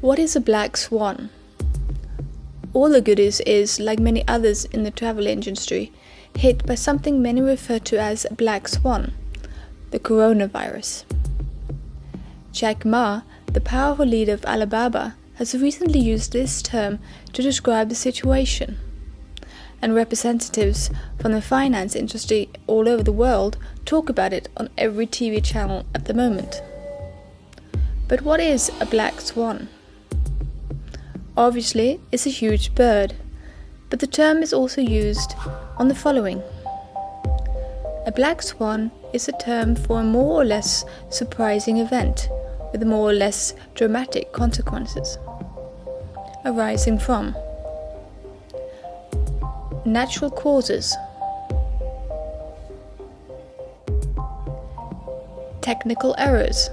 What is a black swan? Allthegoodies is, like many others in the travel industry, hit by something many refer to as a black swan, the coronavirus. Jack Ma, the powerful leader of Alibaba, has recently used this term to describe the situation, and representatives from the finance industry all over the world talk about it on every TV channel at the moment. But what is a black swan? Obviously, it's a huge bird, but the term is also used on the following. A black swan is a term for a more or less surprising event with more or less dramatic consequences, arising from natural causes, technical errors,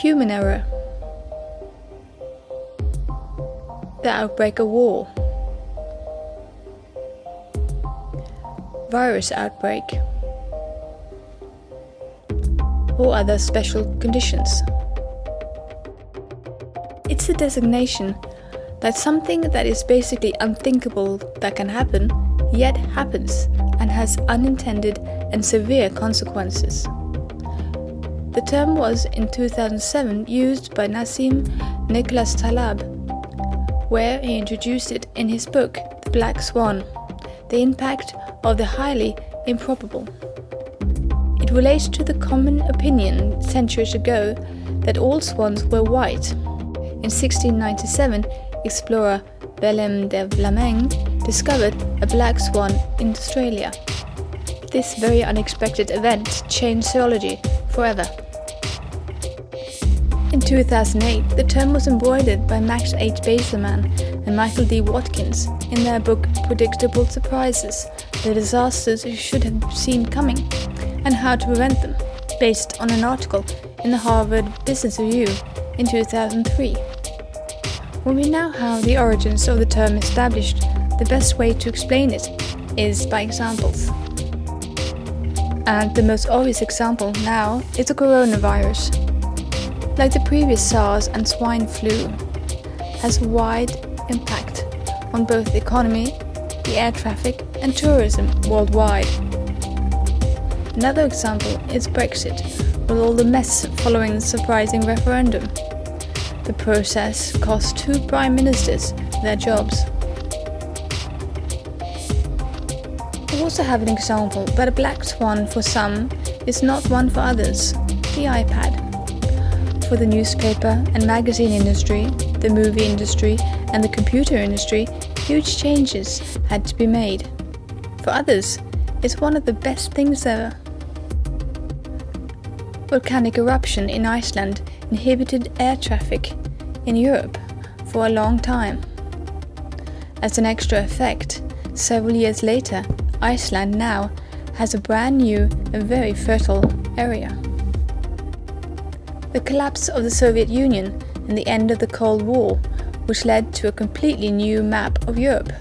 human error, the outbreak of war, virus outbreak, or other special conditions. It's a designation that something that is basically unthinkable that can happen, yet happens and has unintended and severe consequences. The term was in 2007 used by Nassim Nicholas Taleb, where he introduced it in his book The Black Swan, The Impact of the Highly Improbable. It relates to the common opinion centuries ago that all swans were white. In 1697, explorer Willem de Vlaming discovered a black swan in Australia. This very unexpected event changed zoology forever. In 2008, the term was embroidered by Max H. Baselman and Michael D. Watkins in their book Predictable Surprises, the disasters you should have seen coming, and how to prevent them, based on an article in the Harvard Business Review in 2003. When we now have the origins of the term established, the best way to explain it is by examples. And the most obvious example now is the coronavirus. Like the previous SARS and swine flu, has a wide impact on both the economy, the air traffic and tourism worldwide. Another example is Brexit, with all the mess following the surprising referendum. The process cost 2 prime ministers their jobs. We also have an example, but a black swan for some is not one for others, the iPad. For the newspaper and magazine industry, the movie industry and the computer industry, huge changes had to be made. For others, it's one of the best things ever. Volcanic eruption in Iceland inhibited air traffic in Europe for a long time. As an extra effect, several years later, Iceland now has a brand new and very fertile area. The collapse of the Soviet Union and the end of the Cold War, which led to a completely new map of Europe.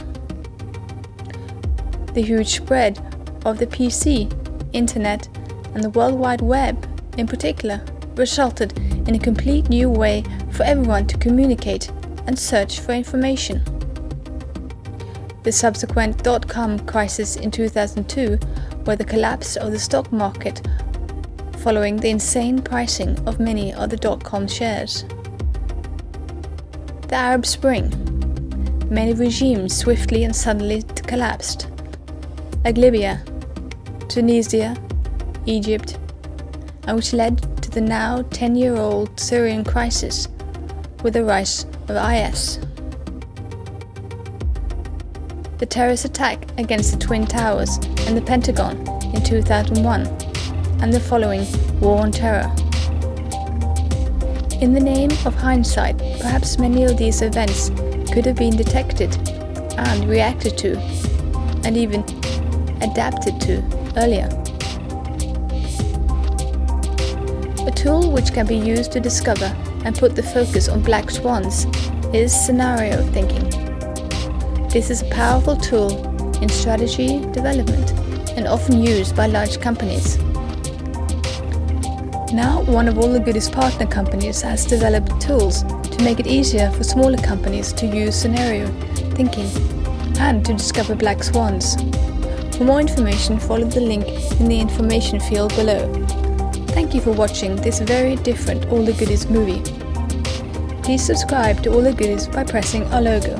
The huge spread of the PC, Internet and the World Wide Web in particular resulted in a complete new way for everyone to communicate and search for information. The subsequent DOTCOM crisis in 2002, where the collapse of the stock market following the insane pricing of many of the DOTCOM shares. The Arab Spring. Many regimes swiftly and suddenly collapsed, like Libya, Tunisia, Egypt, and which led to the now 10-year-old Syrian crisis with the rise of IS. The terrorist attack against the Twin Towers and the Pentagon in 2001, and the following War on Terror. In the name of hindsight, perhaps many of these events could have been detected and reacted to, and even adapted to earlier. A tool which can be used to discover and put the focus on black swans is scenario thinking. This is a powerful tool in strategy development and often used by large companies. Now, one of Allthegoodies' partner companies has developed tools to make it easier for smaller companies to use scenario thinking and to discover black swans. For more information, follow the link in the information field below. Thank you for watching this very different Allthegoodies movie. Please subscribe to Allthegoodies by pressing our logo.